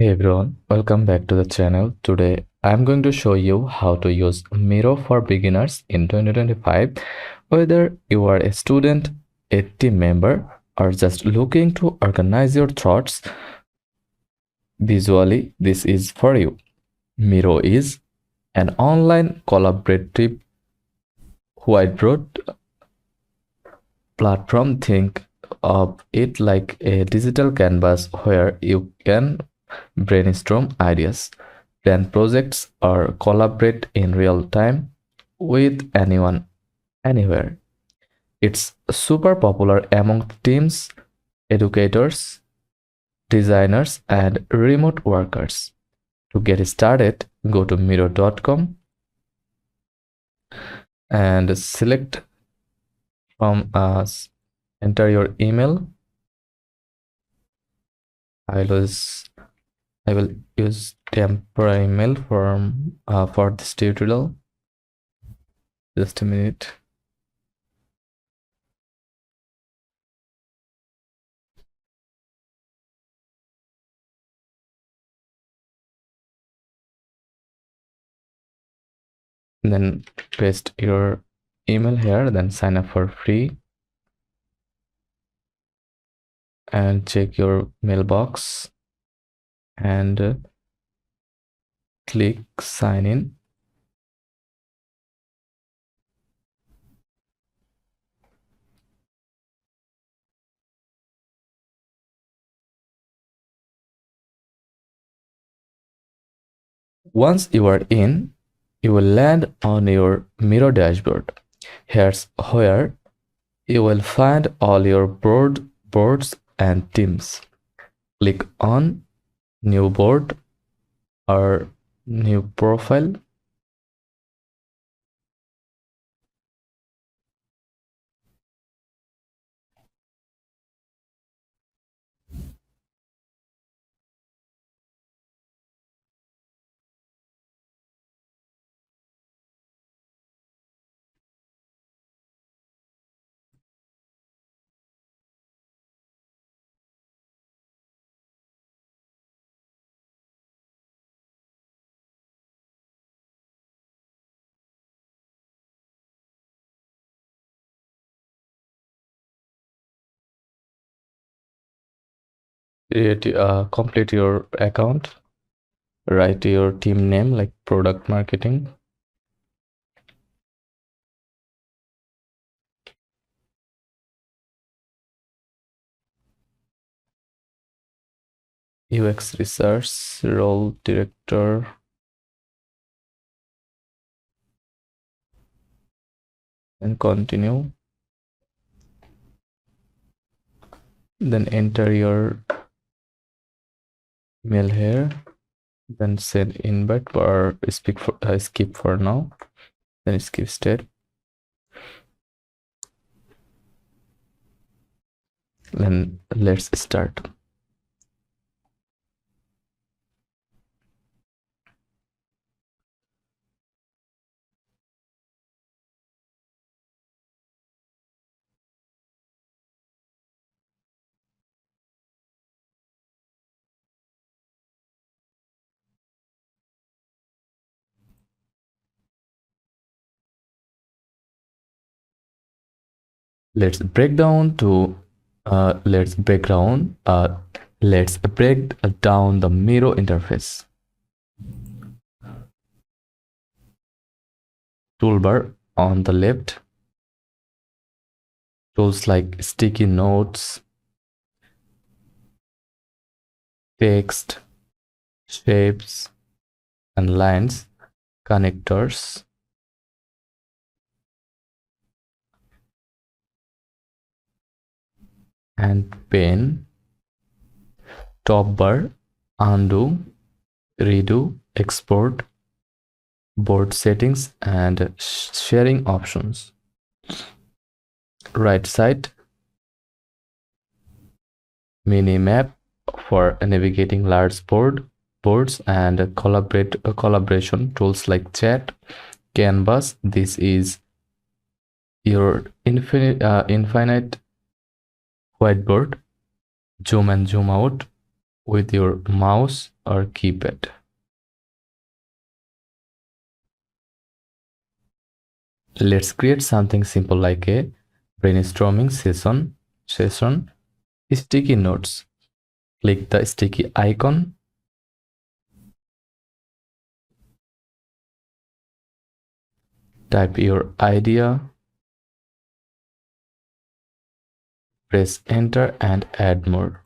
Hey everyone, welcome back to the channel. Today I'm going to show you how to use Miro for beginners in 2025. Whether you are a student, a team member, or just looking to organize your thoughts visually, this is for you. Miro is an online collaborative whiteboard platform. Think of it like a digital canvas where you can brainstorm ideas, plan projects, or collaborate in real time with anyone, anywhere. It's super popular among teams, educators, designers, and remote workers. To get started, go to Miro.com and select from us, enter your email. I will use, I will use temporary email for this tutorial. Just a minute. Then paste your email here, then sign up for free and check your mailbox and click sign in. Once you are in, you will land on your Miro dashboard. Here's where you will find all your boards and teams. Click on new board or new profile. Complete your account. Write your team name like product marketing. UX research, role director, and continue. Then enter your mail here. Then send invite or skip for now. Then skip step. Then let's start. Let's break down to let's break down the Miro interface. Toolbar on the left. Tools like sticky notes, text, shapes, and lines, connectors, and pen. Top bar, undo, redo, export, board settings, and sharing options. Right side, mini map for navigating large boards and collaboration tools like chat, canvas. This is your infinite whiteboard. Zoom and zoom out, with your mouse or keypad. Let's create something simple like a brainstorming session. Sticky notes. Click the sticky icon. Type your idea. Press enter and add more.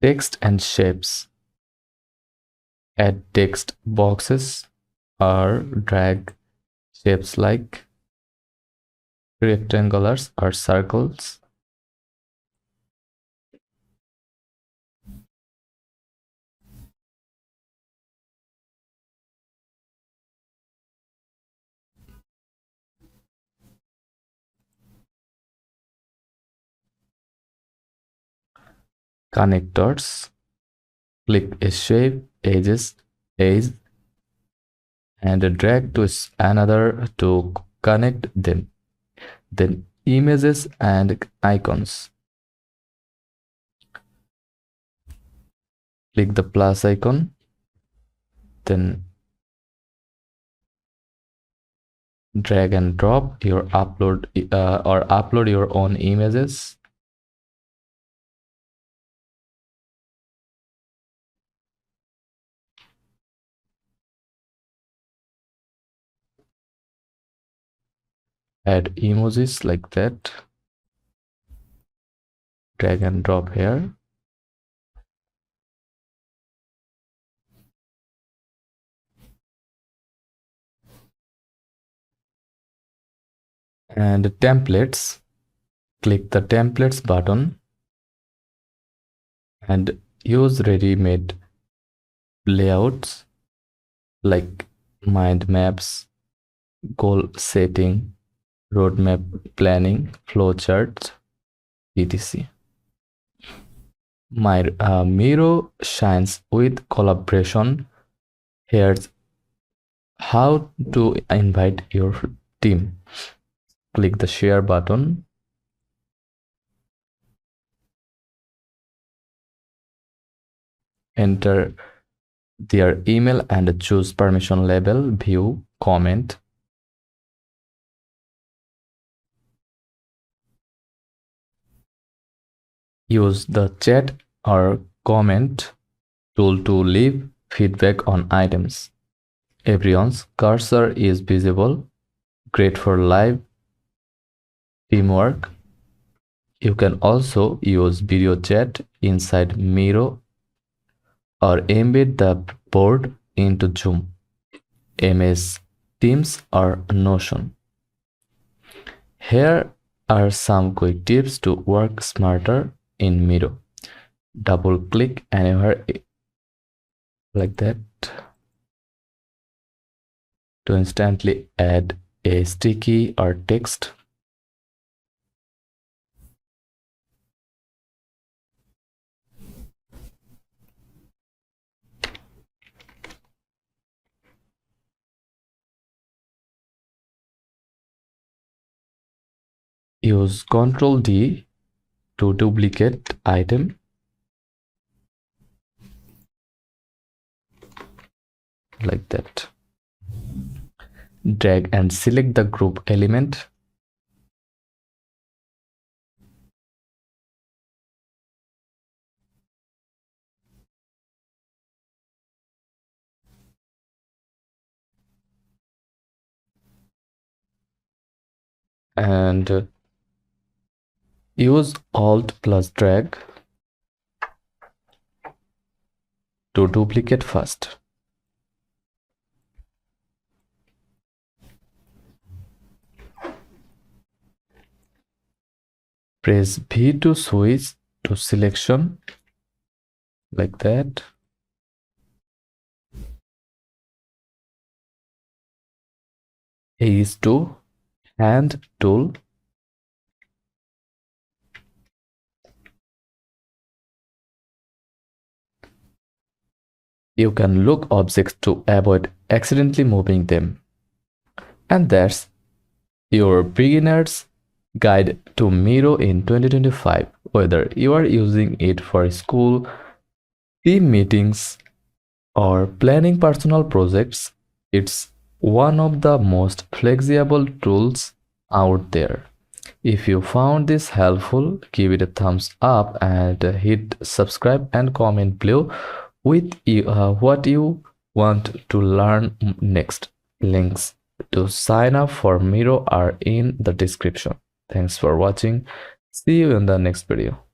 Text and shapes. Add text boxes or drag shapes like rectangles or circles. Connectors. Click a shape, edge, and drag to another to connect them. Then images and icons. Click the plus icon. Then drag and drop your upload your own images. Add emojis like that. Drag and drop here. And templates. Click the templates button and use ready-made layouts like mind maps, goal setting, roadmap planning, flowcharts, etc. Miro shines with collaboration. Here's how to invite your team. Click the share button. Enter their email and choose permission label, view, comment. Use the chat or comment tool to leave feedback on items. Everyone's cursor is visible, great for live teamwork. You can also use video chat inside Miro or embed the board into Zoom, MS Teams, or Notion. Here are some quick tips to work smarter in Miro. Double click anywhere like that to instantly add a sticky or text. Use Ctrl D to duplicate item. Like that. Drag and select the group element. And use Alt plus drag to duplicate first. Press V to switch to selection like that. A is to hand tool. You can look objects to avoid accidentally moving them. And that's your beginner's guide to Miro in 2025. Whether you are using it for school, team meetings, or planning personal projects, it's one of the most flexible tools out there. If you found this helpful, give it a thumbs up and hit subscribe and comment below with what you want to learn next. Links to sign up for Miro are in the description. Thanks for watching. See you in the next video.